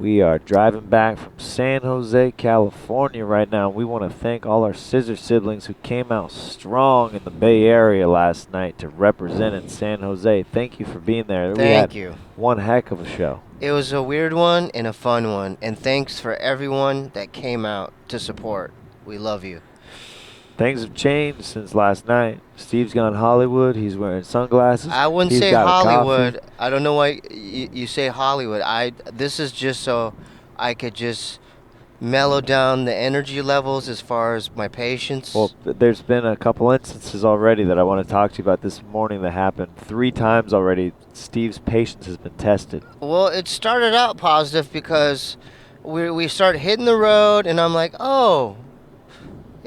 We are driving back from San Jose, California right now. We want to thank all our Scissor siblings who came out strong in the Bay Area last night to represent in San Jose. Thank you for being there. Thank you. One heck of a show. It was a weird one and a fun one. And thanks for everyone that came out to support. We love you. Things have changed since last night. Steve's gone Hollywood. He's wearing sunglasses. I wouldn't He's say got a Hollywood. coffee. I don't know why you say Hollywood. This is just so I could just mellow down the energy levels as far as my patience. Well, there's been a couple instances already that I want to talk to you about this morning that happened. 3 times already, Steve's patience has been tested. Well, it started out positive because we started hitting the road, and I'm like, oh,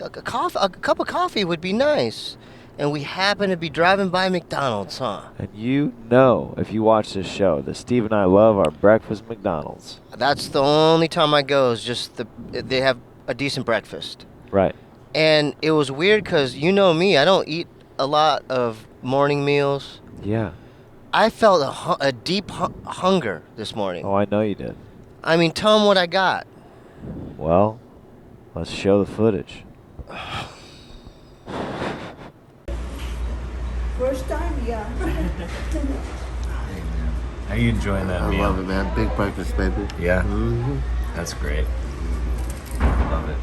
a cup of coffee would be nice. And we happen to be driving by McDonald's, huh? And you know, if you watch this show, that Steve and I love our breakfast McDonald's. That's the only time I go is just they have a decent breakfast. Right. And it was weird because you know me, I don't eat a lot of morning meals. Yeah. I felt a deep hunger this morning. Oh, I know you did. I mean, tell them what I got. Well, let's show the footage. First time, yeah. How you enjoying that I meal? love it, man. Big breakfast, baby. Yeah? Mm-hmm. That's great. Love it.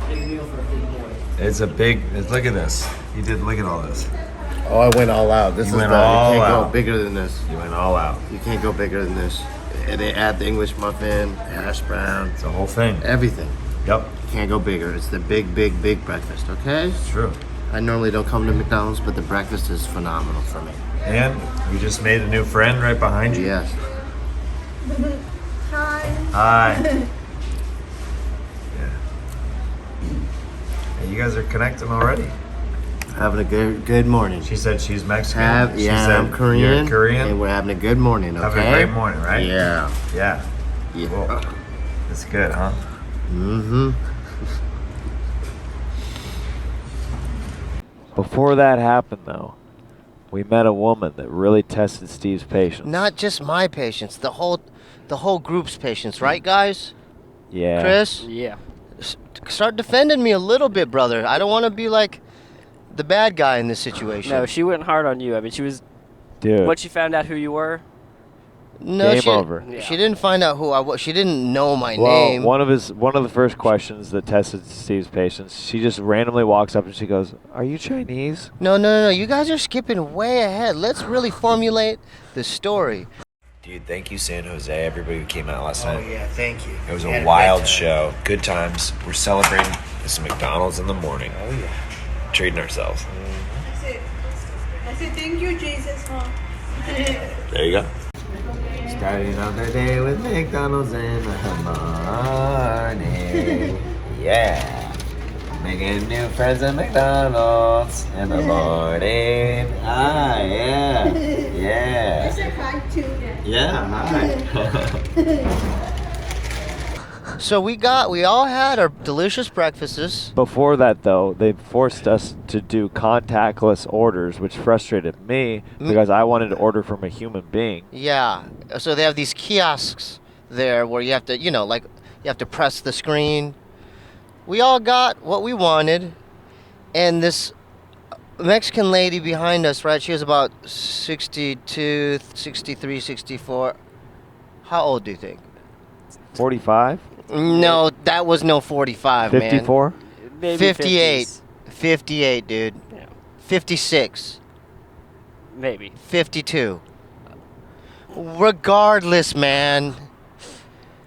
Big meal for a big boy. It's a big, look at this. Look at all this. Oh, I went all out. This You is went the, all you can't out. go bigger than this. You went all out. You can't go bigger than this. And they add the English muffin, hash brown, It's a whole thing. everything. Yep. You can't go bigger. It's the big breakfast, okay? It's true. I normally don't come to McDonald's, but the breakfast is phenomenal for me. And you just made a new friend right behind you. Yes. Hi. Hi. Yeah. Hey, you guys are connecting already. Having a good morning. She said she's Mexican. She said I'm Korean. You're Korean. And we're having a good morning, okay? Having a great morning, right? Yeah. Yeah. Yeah. Cool. That's good, huh? Mm-hmm. Before that happened, though, we met a woman that really tested Steve's patience. Not just my patience, the whole group's patience, right, guys? Yeah. Chris, Yeah. start defending me a little bit, brother. I don't want to be like the bad guy in this situation. No, she went hard on you. I mean, she was. Dude. Once she found out who you were. No, Game she, over. Yeah. She didn't find out who I was. She didn't know my Well, name. one of the first questions that tested Steve's patience, she just randomly walks up and she goes, "Are you Chinese?" No. You guys are skipping way ahead. Let's really formulate the story. Dude, thank you, San Jose. Everybody who came out last Oh, night. yeah, thank you. It was We had a a wild great time. show. Good times. We're celebrating this McDonald's in the morning. Oh, yeah. Treating ourselves. I said thank you, Jesus, huh? There you go. Starting off the day with McDonald's in the morning. Yeah. Making new friends at McDonald's in the morning. Ah, yeah. Yeah. said hi too. Yeah, hi. So we all had our delicious breakfasts. Before that, though, they forced us to do contactless orders, which frustrated me because I wanted to order from a human being. Yeah. So they have these kiosks there where you have to, you have to press the screen. We all got what we wanted, and this Mexican lady behind us, right? She was about 62, 63, 64. How old do you think? 45? No, that was no 45, 54? man. Maybe 58. 50s. 58, dude. Yeah. 56. Maybe. 52. Regardless, man.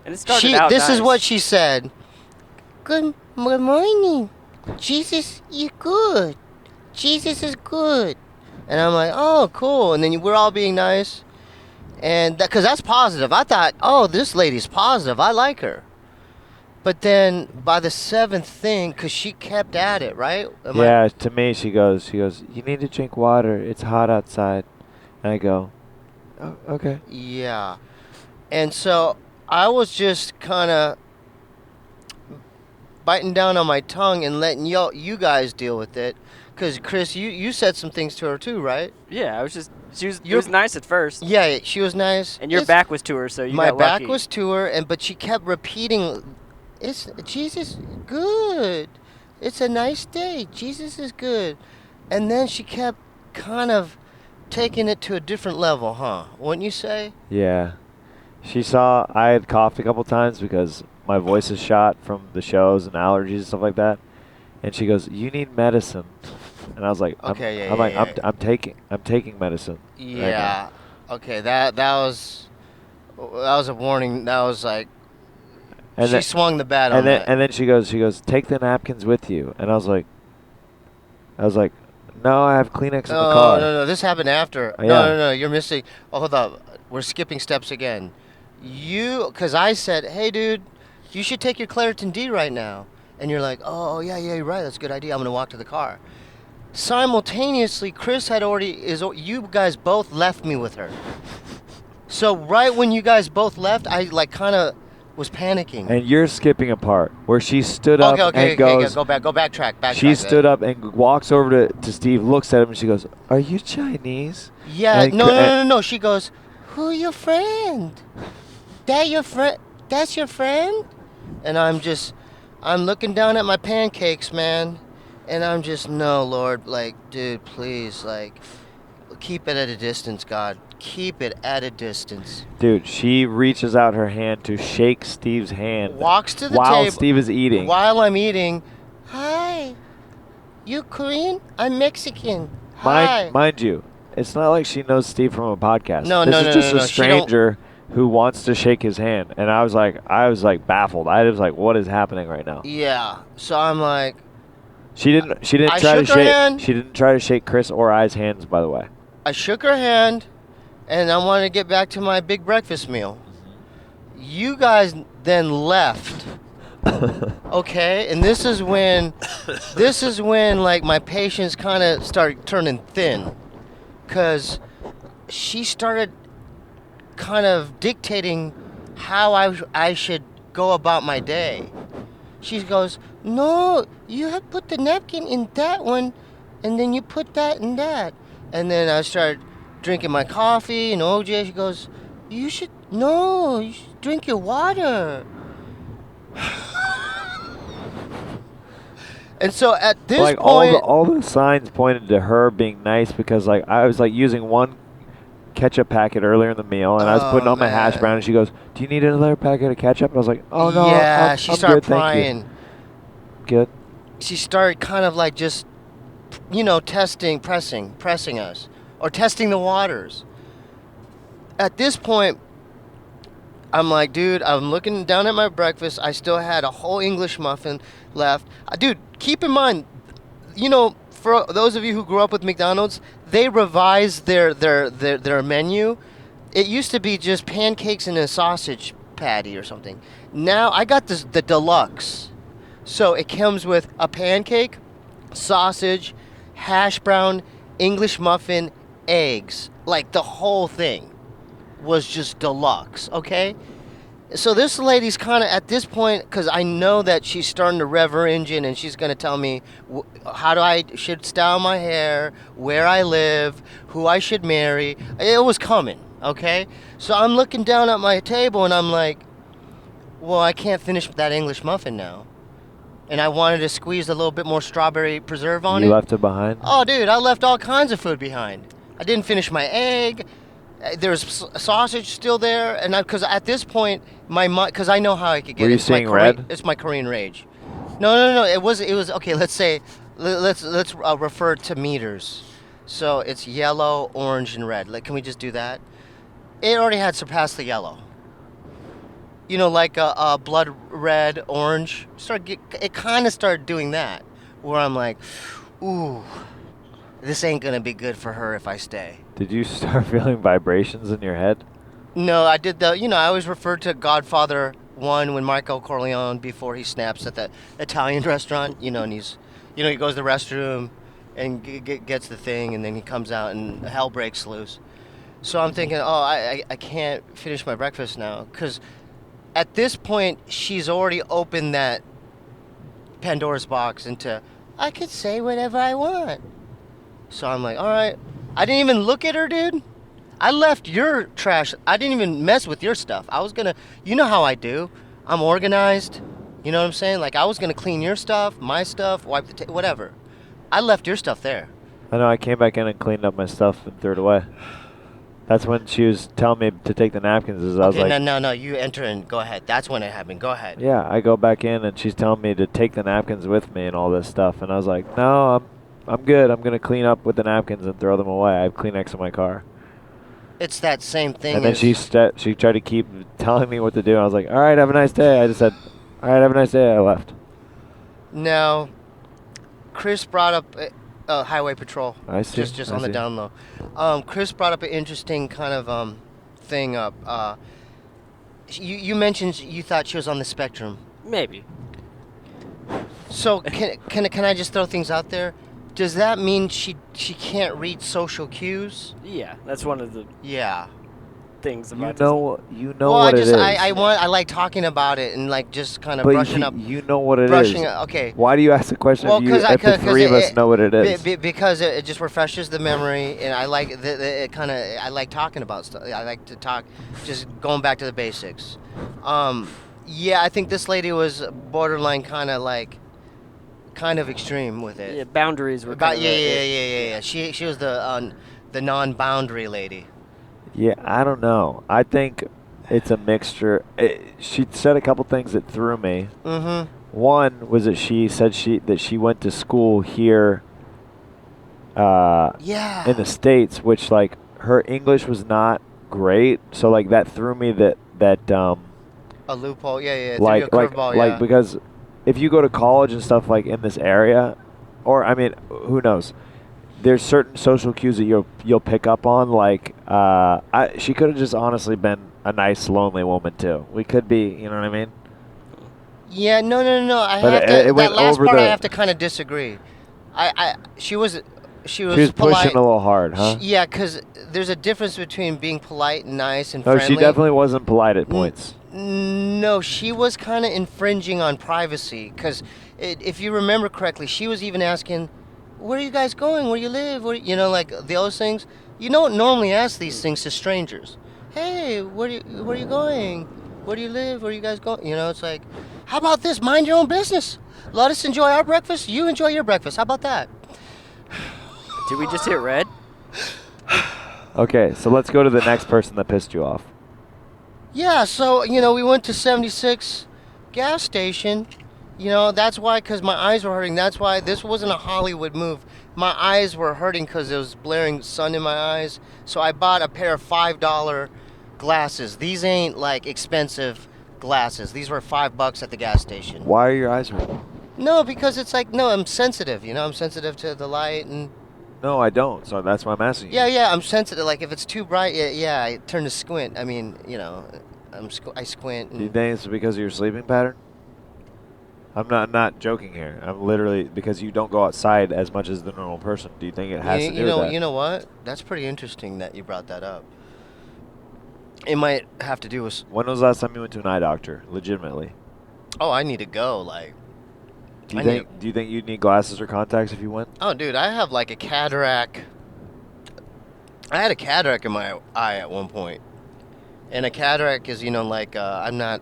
And it started out This is nice. what she said. Good morning. Jesus, you're good. Jesus is good. And I'm like, oh, cool. And then we're all being nice. And because that's positive. I thought, oh, this lady's positive. I like her. But then by the 7th thing, because she kept at it, right? Yeah, to me, she goes, you need to drink water. It's hot outside. And I go, oh, okay. Yeah. And so I was just kind of biting down on my tongue and letting you guys deal with it. Because, Chris, you said some things to her too, right? Yeah, I was just It was nice at first. Yeah, she was nice. And your back was to her, so you my got back lucky. was to her, but she kept repeating, "It's Jesus good. It's a nice day. Jesus is good." And then she kept kind of taking it to a different level, huh? Wouldn't you say? Yeah. She saw I had coughed a couple times because my voice is shot from the shows and allergies and stuff like that. And she goes, "You need medicine." And I was like, Okay, I'm taking medicine. Yeah. Okay, that was a warning. That was like And she then, swung the bat on that. and then she goes, "Take the napkins with you." And I was like, "No, I have Kleenex in the car." No, this happened after. Yeah. No, you're missing. Oh, hold up. We're skipping steps again. Because I said, "Hey, dude, you should take your Claritin D right now." And you're like, "Oh, yeah, you're right. That's a good idea. I'm going to walk to the car." Simultaneously, Chris had you guys both left me with her. So right when you guys both left, I like kind of was panicking. And you're skipping a part where she stood up and goes, go backtrack. she stood up and walks over to Steve, looks at him, and she goes, "Are you Chinese?" Yeah, And no. She goes, "Who your friend? That your friend? That's your friend?" And I'm looking down at my pancakes, man, and I'm just, no, Lord, like, dude, please, like, keep it at a distance, God. Keep it at a distance. Dude, she reaches out her hand to shake Steve's hand. Walks to the while table. Steve is eating. While I'm eating. "Hi. You Korean? I'm Mexican. Hi." Mind you, it's not like she knows Steve from a podcast. No, this no, is no, just no, a no. stranger who wants to shake his hand. And I was like baffled. I was like, what is happening right now? Yeah. So I'm like, She didn't I try to shook her shake hand. She didn't try to shake Chris or I's hands, by the way. I shook her hand, and I wanted to get back to my big breakfast meal. You guys then left. Okay, and this is when like my patience kind of started turning thin, cause she started kind of dictating how I should go about my day. She goes, "No, you have put the napkin in that one, and then you put that in that." And then I started drinking my coffee, and OJ, she goes, you should drink your water." And so at this like point, all the signs pointed to her being nice because like I was like using one ketchup packet earlier in the meal and I was putting on my hash brown and she goes, "Do you need another packet of ketchup?" And I was like, "Oh no, yeah, I'm she started good, thank prying. you." Good. She started kind of like just, pressing us, or testing the waters. At this point, I'm like, dude, I'm looking down at my breakfast. I still had a whole English muffin left. Dude, keep in mind, for those of you who grew up with McDonald's, they revised their menu. It used to be just pancakes and a sausage patty or something. Now I got the deluxe. So it comes with a pancake, sausage, hash brown, English muffin, eggs. Like the whole thing was just deluxe, okay? So this lady's kind of at this point, because I know that she's starting to rev her engine and she's going to tell me how I should style my hair, where I live, who I should marry. It was coming, okay? So I'm looking down at my table and I'm like, well, I can't finish that English muffin now. And I wanted to squeeze a little bit more strawberry preserve on it. You left it behind? Oh, dude, I left all kinds of food behind. I didn't finish my egg. There's sausage still there, and because at this point, because I know how I could get. Were you seeing red? It's my Korean rage. No. It was okay. Let's refer to meters. So it's yellow, orange, and red. Like, can we just do that? It already had surpassed the yellow. Like a blood red, orange. It kind of started doing that, where I'm like, ooh, this ain't gonna be good for her if I stay. Did you start feeling vibrations in your head? No, I did I always refer to Godfather 1 when Michael Corleone, before he snaps at the Italian restaurant, and he's, he goes to the restroom and gets the thing, and then he comes out and hell breaks loose. So I'm thinking, I can't finish my breakfast now, because at this point, she's already opened that Pandora's box into, I could say whatever I want. So I'm like, all right, I didn't even look at her, dude. I left your trash. I didn't even mess with your stuff. I was gonna, you know how I do. I'm organized. You know what I'm saying? Like I was gonna clean your stuff, my stuff, wipe the whatever. I left your stuff there. I know. I came back in and cleaned up my stuff and threw it away. That's when she was telling me to take the napkins. I was Okay, like, no. You enter and go ahead. That's when it happened. Go ahead. yeah. I go back in and she's telling me to take the napkins with me and all this stuff. And I was like, no, I'm good. I'm gonna clean up with the napkins and throw them away. I have Kleenex in my car. It's that same thing. And then as, she tried to keep telling me what to do. I was like, all right, have a nice day. I just said, all right, have a nice day. I left. Now, Chris brought up highway patrol. I see. Just I on the see. down low. Chris brought up an interesting kind of thing up. You mentioned you thought she was on the spectrum. Maybe. So can I just throw things out there? Does that mean she can't read social cues? Yeah, that's one of the Yeah. things You about know Well, what it is. I like talking about it and like just kind of but brushing up. you know what it is. Brushing up. Okay. Why do you ask the question Well, if the three of us know what it is? Because it just refreshes the memory, and I like it kind of. I like talking about stuff. I like to talk, just going back to the basics. Yeah, I think this lady was borderline kind of extreme with it. Yeah, boundaries were About kind yeah. She was the non-boundary lady. Yeah, I don't know. I think it's a mixture. She said a couple things that threw me. Mm-hmm. One was that she said that she went to school here Yeah. in the States, which like her English was not great. So like that threw me that A loophole. Yeah. like Threw you a curveball, like because if you go to college and stuff like in this area, or I mean, who knows? There's certain social cues that you'll pick up on. Like she could have just honestly been a nice lonely woman too. We could be, you know what I mean? Yeah, no. But it went that last over part I the- have to kind of disagree. She was She was polite. pushing a little hard, huh? Yeah, because there's a difference between being polite and nice and No, friendly. she definitely wasn't polite at points. No, she was kind of infringing on privacy. Because if you remember correctly, she was even asking, "Where are you guys going? Where do you live? Like those things. You don't normally ask these things to strangers. Hey, where are you going? Where do you live? Where are you guys going? It's like, how about this? Mind your own business. Let us enjoy our breakfast. You enjoy your breakfast. How about that? Did we just hit red? Okay, so let's go to the next person that pissed you off. Yeah, so, we went to 76 gas station. That's why, because my eyes were hurting. That's why this wasn't a Hollywood move. My eyes were hurting because there was blaring sun in my eyes. So I bought a pair of $5 glasses. These ain't, like, expensive glasses. These were $5 at the gas station. Why are your eyes hurting? No, because it's like, no, I'm sensitive. I'm sensitive to the light and... No, I don't. So that's why I'm asking you. Yeah, I'm sensitive. Like, if it's too bright, yeah, I turn to squint. I mean, I squint. Do you think it's because of your sleeping pattern? I'm not joking here. I'm literally, because you don't go outside as much as the normal person. Do you think it has to do with that? You know what? That's pretty interesting that you brought that up. It might have to do with... When was the last time you went to an eye doctor? Legitimately. Oh, I need to go, like... Do you think you'd need glasses or contacts if you went? Oh, dude, I have like a cataract. I had a cataract in my eye at one point. And a cataract is, I'm not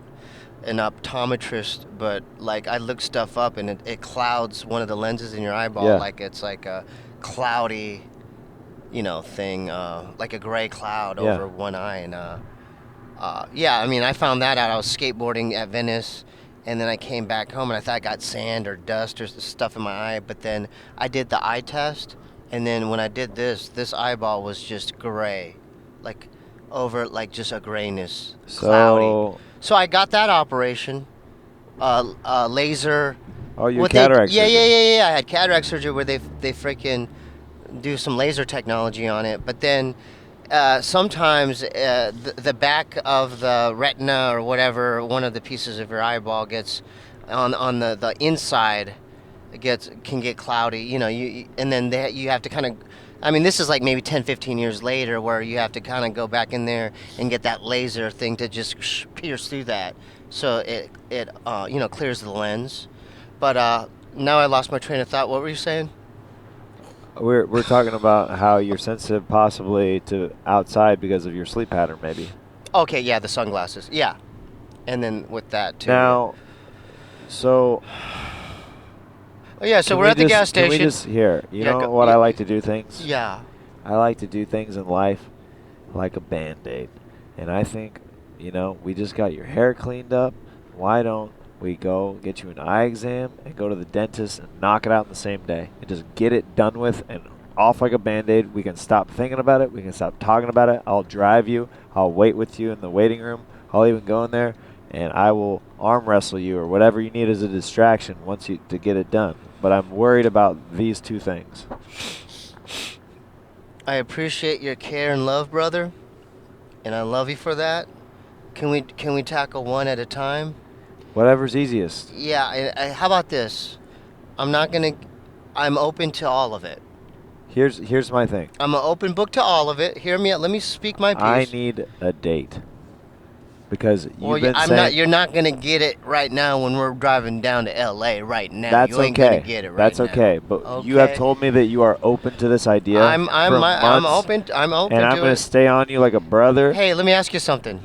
an optometrist, but like I look stuff up and it clouds one of the lenses in your eyeball. Yeah. Like it's like a cloudy, thing, like a gray cloud Yeah. over one eye. And yeah, I mean, I found that out. I was skateboarding at Venice. And then I came back home and I thought I got sand or dust or stuff in my eye. But then I did the eye test. And then when I did this eyeball was just gray. Like over, like just a grayness. Cloudy. So I got that operation. Laser. Oh, your cataract surgery. Yeah. I had cataract surgery where they freaking do some laser technology on it. But then... sometimes the back of the retina or whatever, one of the pieces of your eyeball gets on the inside can get cloudy, and then you have to kind of, I mean, this is like maybe 10, 15 years later where you have to kind of go back in there and get that laser thing to just pierce through that so it clears the lens. But now I lost my train of thought. What were you saying? we're talking about how you're sensitive possibly to outside because of your sleep pattern, maybe. Okay, yeah, the sunglasses. Yeah. And then with that, too. Now, so Oh, yeah, so can we're we at the just- gas station. Can we just here? You Yeah, know go- what yeah. I like to do things. Yeah. I like to do things in life like a Band-Aid. And I think, we just got your hair cleaned up. Why don't we go get you an eye exam and go to the dentist and knock it out in the same day and just get it done with and off like a Band-Aid. We can stop thinking about it. We can stop talking about it. I'll drive you. I'll wait with you in the waiting room. I'll even go in there and I will arm wrestle you or whatever you need as a distraction to get it done. But I'm worried about these two things. I appreciate your care and love, brother. And I love you for that. Can we tackle one at a time? Whatever's easiest. Yeah, how about this? I'm open to all of it. Here's my thing. I'm an open book to all of it. Hear me out. Let me speak my piece. I need a date. Because you've been saying... You're not going to get it right now when we're driving down to L.A. right now. That's you ain't okay. Gonna get it right That's now. okay. But you have told me that you are open to this idea. I'm open. I'm open and I'm to going it. to stay on you like a brother. Hey, let me ask you something.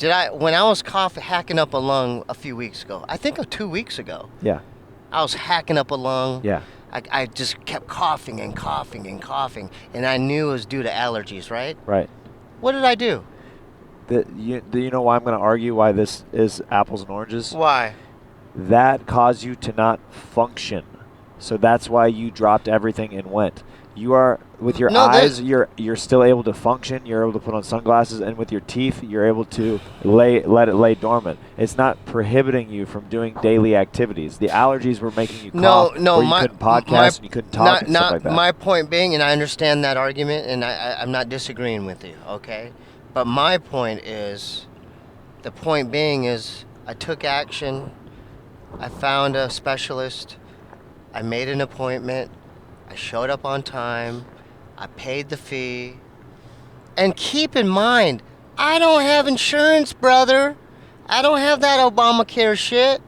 When I was hacking up a lung a few weeks ago, I think 2 weeks ago, Yeah. I was hacking up a lung. Yeah. I just kept coughing and coughing and coughing, and I knew it was due to allergies, right? Right. What did I do? Do you know why I'm going to argue why this is apples and oranges? Why? That caused you to not function. So that's why you dropped everything and went. You are with your eyes. You're still able to function. You're able to put on sunglasses, and with your teeth, you're able to let it lay dormant. It's not prohibiting you from doing daily activities. The allergies were making you cough. No. You couldn't podcast and you couldn't talk and stuff like that. My point being, and I understand that argument, and I'm not disagreeing with you, okay? But my point is, I took action. I found a specialist. I made an appointment. I showed up on time. I paid the fee. And keep in mind, I don't have insurance, brother. I don't have that Obamacare shit.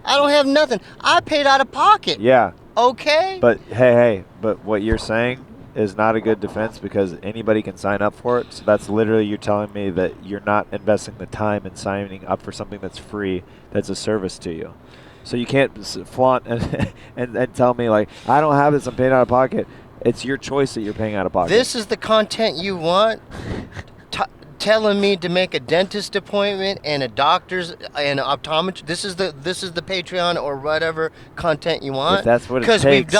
I don't have nothing. I paid out of pocket. Yeah. Okay? But hey, but what you're saying is not a good defense because anybody can sign up for it. So that's literally you're telling me that you're not investing the time in signing up for something that's free, that's a service to you. So you can't flaunt and tell me, like, I don't have this, I'm paying out of pocket. It's your choice that you're paying out of pocket. This is the content you want? Telling me to make a dentist appointment and a doctor's and an optometrist. This is the Patreon or whatever content you want. If that's what it Because takes.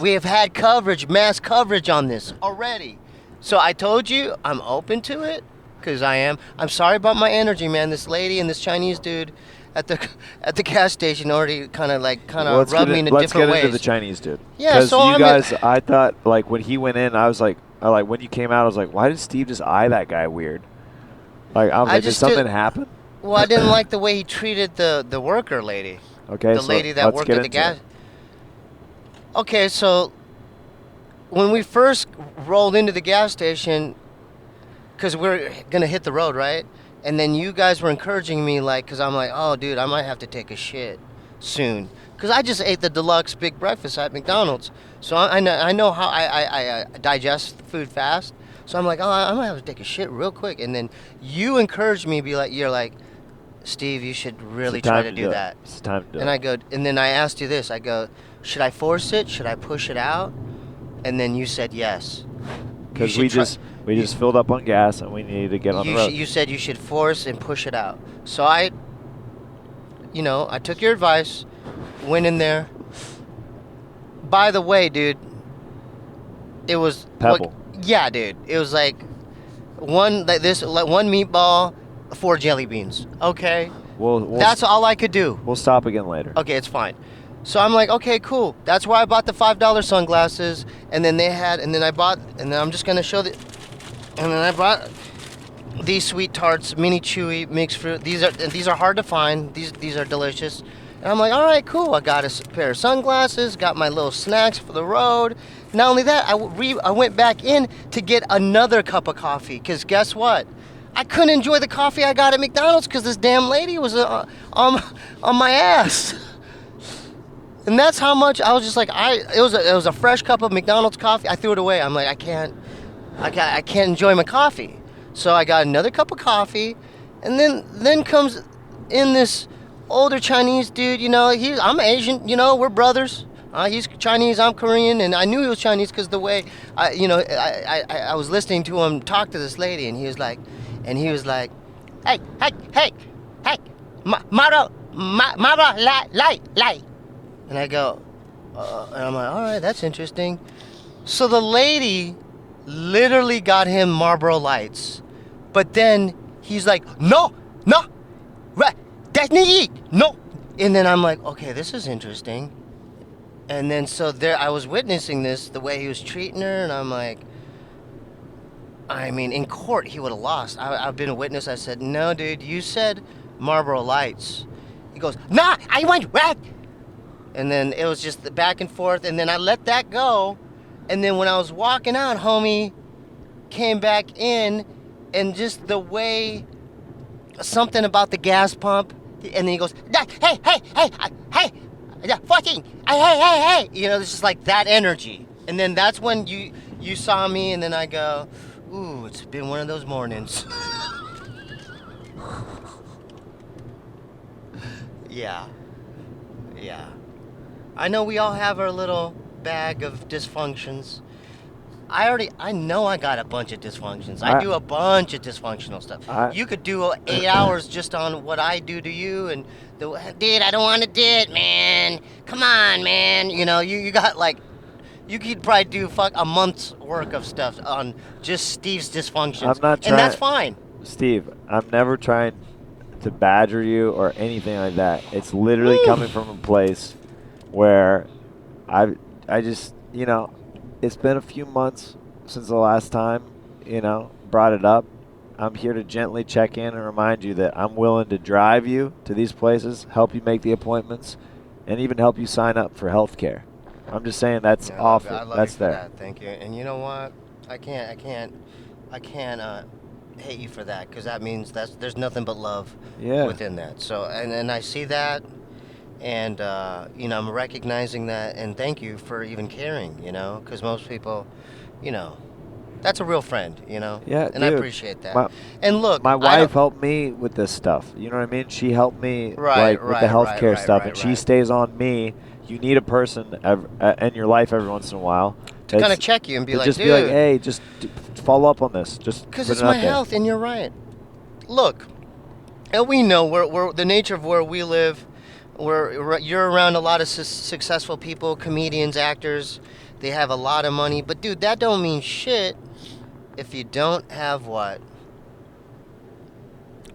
we have had coverage, mass coverage on this already. So I told you I'm open to it because I am. I'm sorry about my energy, man. This lady and this Chinese dude at the gas station already kind of rubbed me in a different ways. Let's get into the Chinese dude. Yeah, because so you guys, I thought, like, when he went in, I was like, when you came out, I was like, why did Steve just eye that guy weird? Like, I was like, did something happen? Well, I didn't like the way he treated the worker lady. Okay, the lady that worked at the gas. Okay, so when we first rolled into the gas station, because we're gonna hit the road, right? And then you guys were encouraging me, like, because I'm like, oh, dude, I might have to take a shit soon. Because I just ate the deluxe big breakfast at McDonald's. So I know how I digest food fast. So I'm like, oh, I might have to take a shit real quick. And then you encouraged me, you're like, Steve, you should really try to do that. It's time to do it. And I go, and then I asked you this. I go, should I force it? Should I push it out? And then you said yes. Because we just filled up on gas and we needed to get on the road. You said you should force and push it out. So I took your advice, went in there. By the way, dude, it was Pebble. Yeah, dude, it was like one meatball, 4 jelly beans. Okay, that's all I could do. We'll stop again later. Okay, it's fine. So I'm like, okay, cool. That's where I bought the $5 sunglasses, and then I'm just gonna show and then I bought these Sweet Tarts mini chewy mixed fruit. These are hard to find. These are delicious. And I'm like, all right, cool. I got a pair of sunglasses, got my little snacks for the road. Not only that, I went back in to get another cup of coffee, because guess what? I couldn't enjoy the coffee I got at McDonald's because this damn lady was on my ass. And that's how much I was just like, it was a fresh cup of McDonald's coffee. I threw it away. I'm like, I can't enjoy my coffee. So I got another cup of coffee, and then comes in this older Chinese dude. You know, I'm Asian. You know, we're brothers. He's Chinese, I'm Korean, and I knew he was Chinese because the way I was listening to him talk to this lady, and he was like, hey, maro, light. And I go, and I'm like, all right, that's interesting. So the lady literally got him Marlboro Lights, but then he's like, no, that's not it, no. And then I'm like, okay, this is interesting. And then so there, I was witnessing this, the way he was treating her, and I'm like, I mean, in court he would have lost. I've been a witness. I said, no, dude, you said Marlboro Lights. He goes, nah, I want red. And then it was just the back and forth, and then I let that go. And then when I was walking out, homie came back in, and just the way, something about the gas pump, and then he goes, hey, 14, hey. You know, it's just like that energy. And then that's when you saw me, and then I go, ooh, it's been one of those mornings. Yeah. I know we all have our little bag of dysfunctions. I know I got a bunch of dysfunctions. I do a bunch of dysfunctional stuff. You could do 8 hours just on what I do to you, and dude, I don't want to do it, man. Come on, man. You know, you got like, you could probably do a month's work of stuff on just Steve's dysfunctions. I'm not trying, and that's fine. Steve, I'm never trying to badger you or anything like that. It's literally coming from a place where I just, you know, it's been a few months since the last time, you know, brought it up. I'm here to gently check in and remind you that I'm willing to drive you to these places, help you make the appointments, and even help you sign up for health care. I'm just saying that's awful. I love that's you for there. that. Thank you. And you know what? I can't hate you for that, because that means there's nothing but love within that. So and I see that, and you know, I'm recognizing that, and thank you for even caring. You know, because most people, you know, that's a real friend. You know. Yeah, and dude, I appreciate that. And look, my wife helped me with this stuff. You know what I mean? She helped me with the healthcare stuff, and she stays on me. You need a person in your life every once in a while to kind of check you and be like, just dude, be like, hey, just follow up on this. Just because it's my health, and you're right. Look, and we know we're the nature of where we live. You're around a lot of successful people, comedians, actors. They have a lot of money, but dude, that don't mean shit if you don't have what.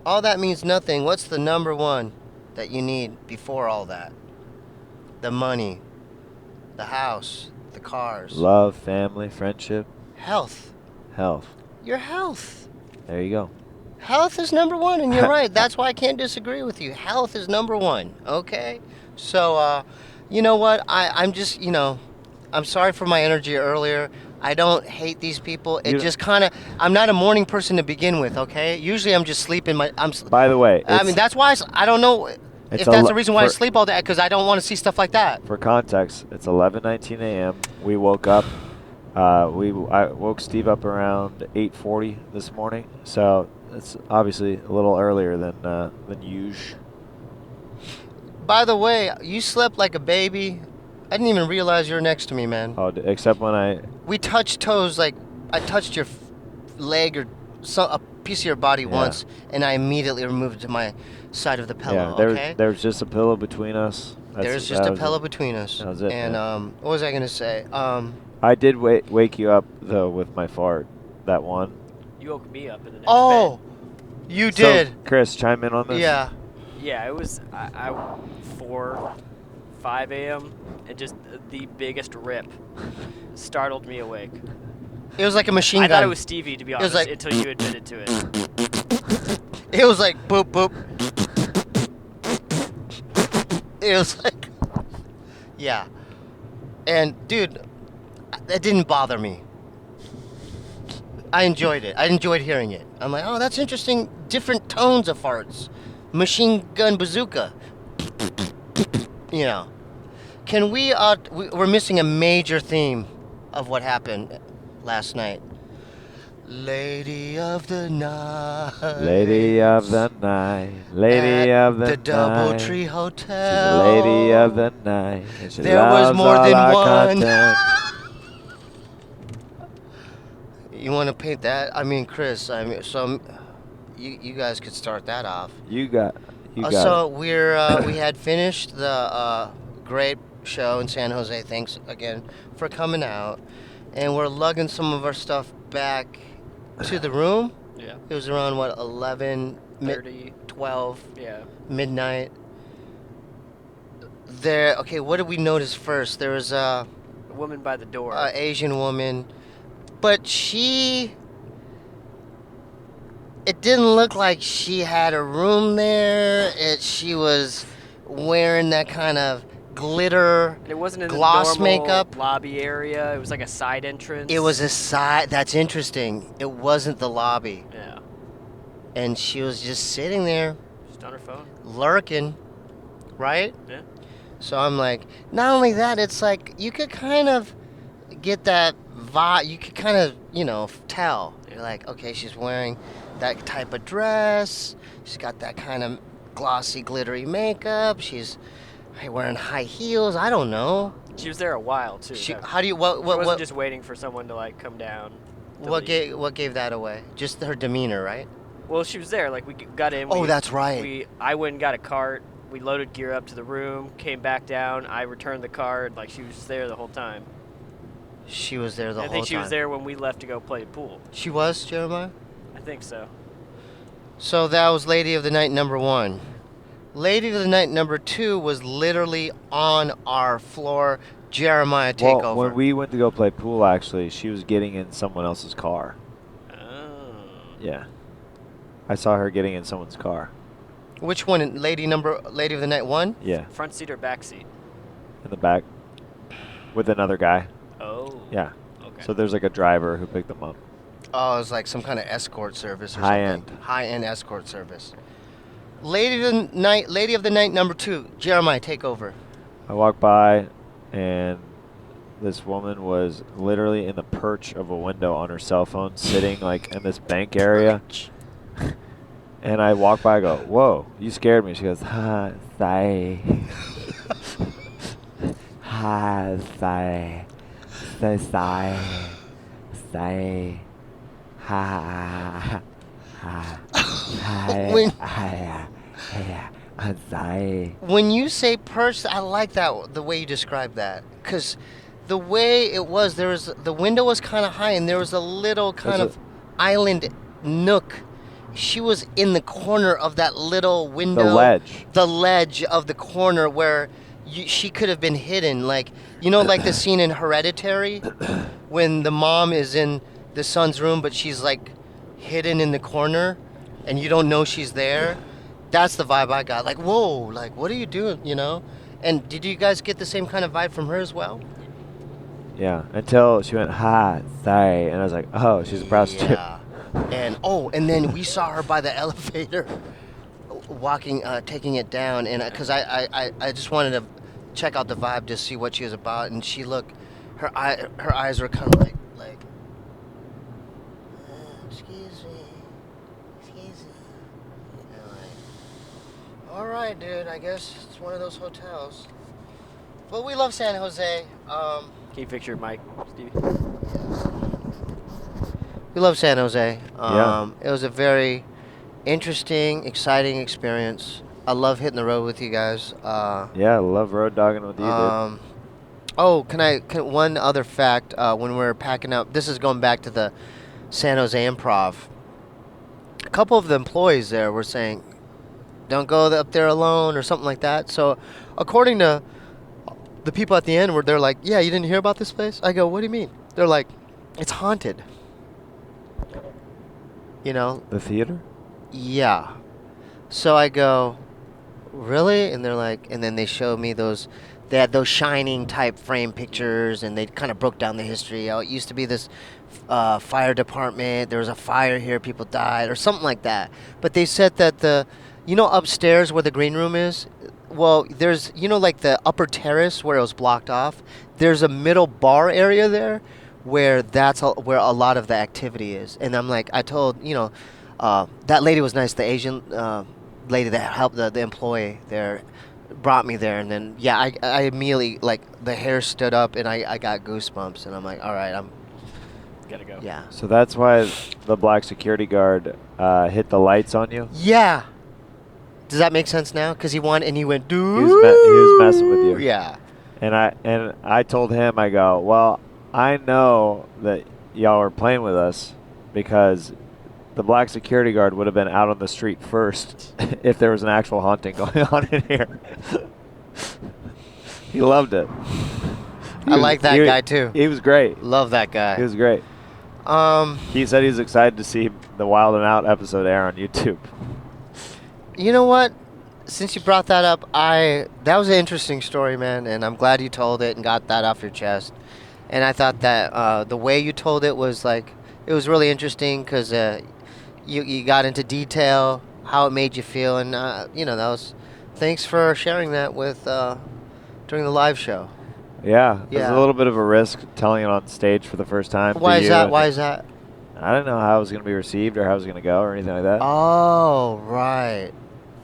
All that means nothing. What's the number one that you need before all that? The money, the house, the cars. Love, family, friendship. Health. Your health. There you go. Health is number one, and you're right. That's why I can't disagree with you. Health is number one, okay? So, you know what? I'm just, you know, I'm sorry for my energy earlier. I don't hate these people. It just kind of, I'm not a morning person to begin with, okay? Usually I'm just sleeping. By the way, I mean, that's why I don't know if that's the reason why I sleep all day, because I don't want to see stuff like that. For context, it's 11:19 a.m. We woke up. I woke Steve up around 8:40 this morning, so it's obviously a little earlier than usual. By the way, you slept like a baby. I didn't even realize you were next to me, man. Oh, except when we touched toes, like I touched your leg or a piece of your body once, and I immediately removed it to my side of the pillow. Yeah, there was just a pillow between us. There's just a pillow between us. That was it. And what was I gonna say? I did wake you up though with my fart. That one. You woke me up in the next bed. You did. So, Chris, chime in on this. Yeah. Yeah, it was 5 a.m. and just the biggest rip startled me awake. It was like a machine gun. I thought it was Steebee, to be honest, like, until you admitted to it. It was like boop boop. It was like, yeah. And dude, that didn't bother me. I enjoyed it. I enjoyed hearing it. I'm like, oh, that's interesting. Different tones of farts. Machine gun bazooka. You know. Can we? We're missing a major theme of what happened last night. Lady of the night. Lady of the night. Lady At of the the night. Doubletree She's Hotel. the lady of the night. And she There was loves more all than our one. content. You want to paint that? I mean, Chris. You guys could start that off. You got So it. we had finished the great show in San Jose. Thanks again for coming out, and we're lugging some of our stuff back to the room. Yeah. It was around what 11, 30. 12, Yeah. midnight. There. Okay, what did we notice first? There was A woman by the door. Asian woman, but it didn't look like she had a room there. She was wearing that kind of glitter. It wasn't in gloss the normal makeup. lobby area. It was like a side entrance. It was a side. That's interesting. It wasn't the lobby, Yeah. and she was just sitting there, Just on her phone. lurking, right? Yeah. So I'm like, not only that, it's like you could kind of get that vibe. You could kind of, tell. You're like, okay, she's wearing that type of dress. She's got that kind of glossy, glittery makeup. She's wearing high heels. I don't know. She was there a while too. How do you what She wasn't what just waiting for someone to like come down. to what leave. gave that away? Just her demeanor, right? Well, she was there. Like we got in. Oh, that's right. I went and got a cart. We loaded gear up to the room. Came back down. I returned the cart. Like she was there the whole time. She was there the I whole think she was time. there when we left to go play pool. She was, Jeremiah? I think so. So that was Lady of the Night number 1. Lady of the Night number 2 was literally on our floor. Jeremiah, take Well, over. when we went to go play pool, actually, she was getting in someone else's car. Oh. Yeah. I saw her getting in someone's car. Which one? Lady of the Night 1? Yeah. Front seat or back seat? In the back. With another guy. Oh. Yeah. Okay. So there's like a driver who picked them up. Oh, it was like some kind of escort service or High something. High-end escort service. Lady of the Night number 2. Jeremiah, take over. I walked by, and this woman was literally in the perch of a window on her cell phone, sitting like in this bank area. And I walk by, I go, "Whoa, you scared me." She goes, "Ha, sorry. Ha, sorry. So sorry. Sorry. Ha, ha, ha. I'm sorry." When you say perch, I like that, the way you describe that. Because the way it was, the window was kind of high, and there was a little kind of island nook. She was in the corner of that little window. The ledge. The ledge of the corner where she could have been hidden. Like, like the scene in Hereditary when the mom is in the son's room, but she's like hidden in the corner and you don't know she's there. That's the vibe I got. Like, whoa, like, what are you doing, And did you guys get the same kind of vibe from her as well? Yeah, until she went, "Ha, sorry." And I was like, "Oh, she's a prostitute." Yeah. And then we saw her by the elevator walking, taking it down. And because I just wanted to check out the vibe to see what she was about. And she looked, her eyes were kind of like, excuse me. And like, all right, dude, I guess it's one of those hotels. But we love San Jose. Can you fix your mic, Stevie? We love San Jose. Yeah. It was a very interesting, exciting experience. I love hitting the road with you guys. Yeah, I love road dogging with you, dude. Oh, one other fact, when we were packing up, this is going back to the San Jose Improv. A couple of the employees there were saying, "Don't go up there alone," or something like that. So, according to the people at the end, they're like, "Yeah, you didn't hear about this place?" I go, "What do you mean?" They're like, "It's haunted." The theater? Yeah. So I go, "Really?" And they're like, and then they showed me they had those Shining type frame pictures, and they kind of broke down the history. Oh, it used to be this fire department. There was a fire here, people died, or something like that. But they said that upstairs where the green room is, well, there's like the upper terrace where it was blocked off. There's a middle bar area there where where a lot of the activity is. And I'm like, I told that lady was nice. The Asian lady that helped the employee there brought me there, and then I immediately like the hair stood up and I got goosebumps, and I'm like, all right, I'm Gotta go. yeah. So that's why the black security guard hit the lights on you? Yeah. Does that make sense now? Because he went, dude. He was messing with you. Yeah. And I told him, I go, well, I know that y'all are playing with us because the black security guard would have been out on the street first if there was an actual haunting going on in here. He loved it. I like that guy too. He was great. Love that guy. He was great. He said he was excited to see the Wild and Out episode air on YouTube. You know what? Since you brought that up, that was an interesting story, man, and I'm glad you told it and got that off your chest. And I thought that the way you told it was like, it was really interesting because you got into detail, how it made you feel, and that was. Thanks for sharing that with during the live show. Yeah, it was Yeah. a little bit of a risk telling it on stage for the first time. Why for is you, that? and Why is that? I didn't know how it was going to be received or how it was going to go or anything like that. Oh, right.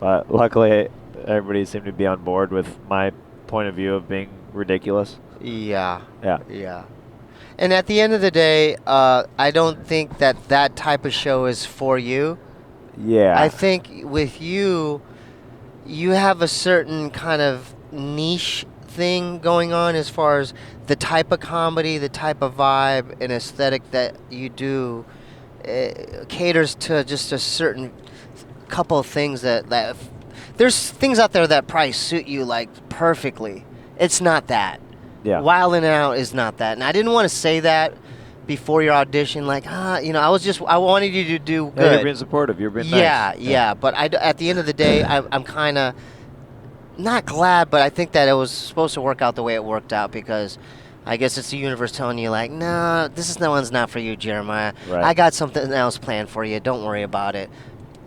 But luckily, everybody seemed to be on board with my point of view of being ridiculous. Yeah. Yeah. Yeah. And at the end of the day, I don't think that type of show is for you. Yeah. I think with you have a certain kind of niche thing going on as far as the type of comedy, the type of vibe and aesthetic that you do caters to just a certain couple of things that there's things out there that probably suit you like perfectly. It's not that. Yeah. Wild and Out is not that. And I didn't want to say that before your audition, like, I wanted you to do Yeah, good. you're being supportive. You're being Yeah, nice. yeah. But at the end of the day, I'm kind of not glad, but I think that it was supposed to work out the way it worked out because I guess it's the universe telling you, like, no, one's not for you, Jeremiah. Right. I got something else planned for you. Don't worry about it.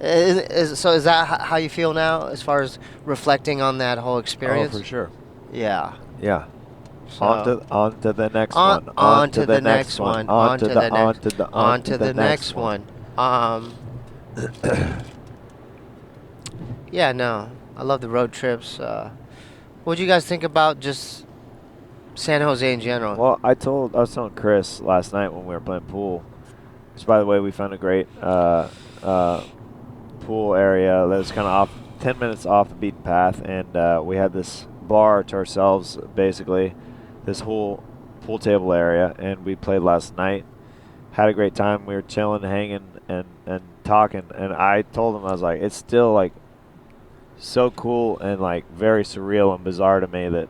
So is that how you feel now as far as reflecting on that whole experience? Oh, for sure. Yeah. Yeah. So- On to the next on, one. on to the next one. On to the next one. Yeah, no. I love the road trips. What do you guys think about just San Jose in general? Well, I was telling Chris last night when we were playing pool. Which, by the way, we found a great pool area that was kind of 10 minutes off the beaten path, and we had this bar to ourselves, basically, this whole pool table area, and we played last night. Had a great time. We were chilling, hanging, and talking, and I told him, I was like, it's still like so cool and like very surreal and bizarre to me that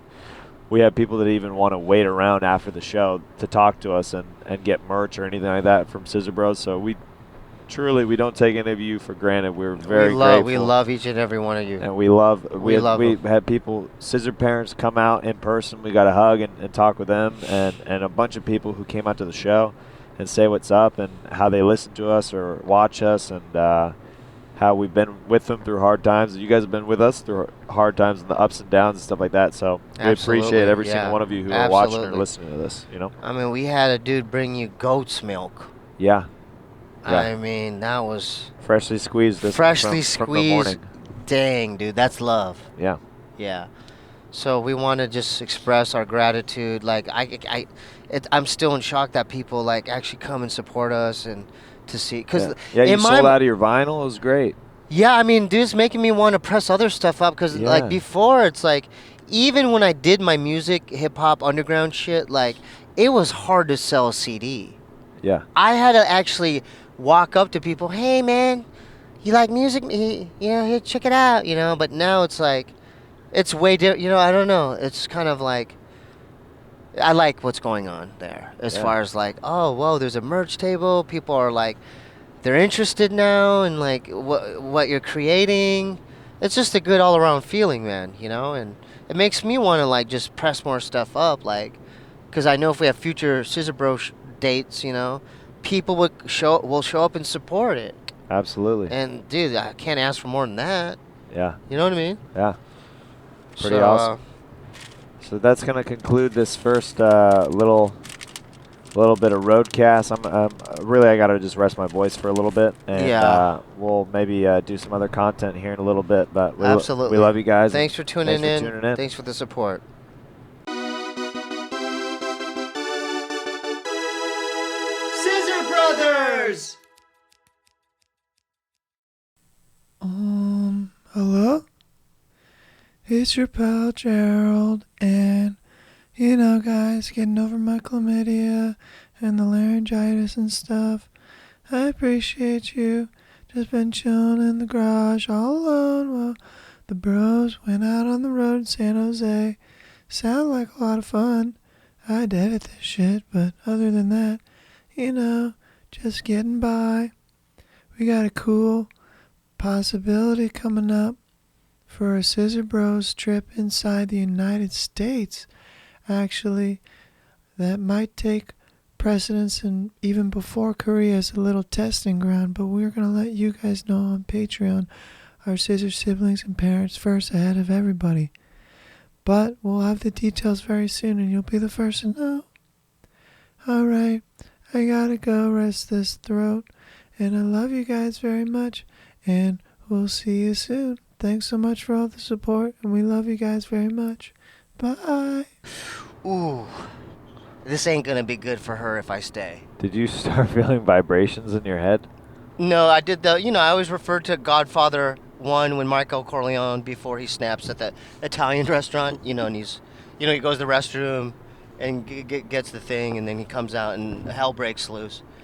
we have people that even want to wait around after the show to talk to us and get merch or anything like that from Scissor Bros. So we don't take any of you for granted. We're very grateful. We love each and every one of you. And we love We love we them. had people, Scissor parents, come out in person. We got a hug and talk with them, and a bunch of people who came out to the show and say what's up and how they listen to us or watch us, and how we've been with them through hard times. You guys have been with us through hard times and the ups and downs and stuff like that. So we appreciate Absolutely, every yeah. single one of you who are watching or Absolutely. listening to this. You know? I mean, we had a dude bring you goat's milk. Yeah. Yeah. I mean, that was Freshly squeezed. This freshly from the squeezed. morning. Dang, dude, that's love. Yeah. Yeah. So we want to just express our gratitude. Like I'm still in shock that people like actually come and support us and to see because Yeah, you sold out of your vinyl. It was great. Yeah, I mean, dude, it's making me want to press other stuff up because, like, Yeah. before, it's like, even when I did my music, hip-hop, underground shit, like, it was hard to sell a CD. Yeah. I had to actually walk up to people, hey, man, you like music? Here, check it out, But now it's like, it's way different, I don't know. It's kind of like, I like what's going on there as Yeah. far as, like, oh, whoa, there's a merch table. People are, like, they're interested now in like what you're creating. It's just a good all around feeling, man. And it makes me want to like just press more stuff up, like, because I know if we have future Scissor Bros dates, people will show up and support it. Absolutely. And dude, I can't ask for more than that. Yeah. You know what I mean? Yeah. Pretty So, awesome. So that's going to conclude this first little bit of Roadcast. Really, I got to just rest my voice for a little bit, and Yeah. we'll maybe do some other content here in a little bit. But Absolutely. we love you guys. Thanks for tuning in. Tuning in. Thanks for the support. Scissor Brothers! Hello? It's your pal Gerald, and you know, guys, getting over my chlamydia and the laryngitis and stuff. I appreciate you. Just been chilling in the garage all alone while the bros went out on the road in San Jose. Sounded like a lot of fun. I'd edit this shit, but other than that, you know, just getting by. We got a cool possibility coming up for a Scissor Bros trip inside the United States. Actually, that might take precedence and even before Korea as a little testing ground, but we're going to let you guys know on Patreon, our Scissor siblings and parents first ahead of everybody. But we'll have the details very soon and you'll be the first to know. Alright, I gotta go rest this throat, and I love you guys very much, and we'll see you soon. Thanks so much for all the support, and we love you guys very much. Bye. Ooh. This ain't gonna be good for her if I stay. Did you start feeling vibrations in your head? No, I did I always refer to Godfather 1 when Michael Corleone, before he snaps at that Italian restaurant, and he goes to the restroom and gets the thing, and then he comes out and hell breaks loose.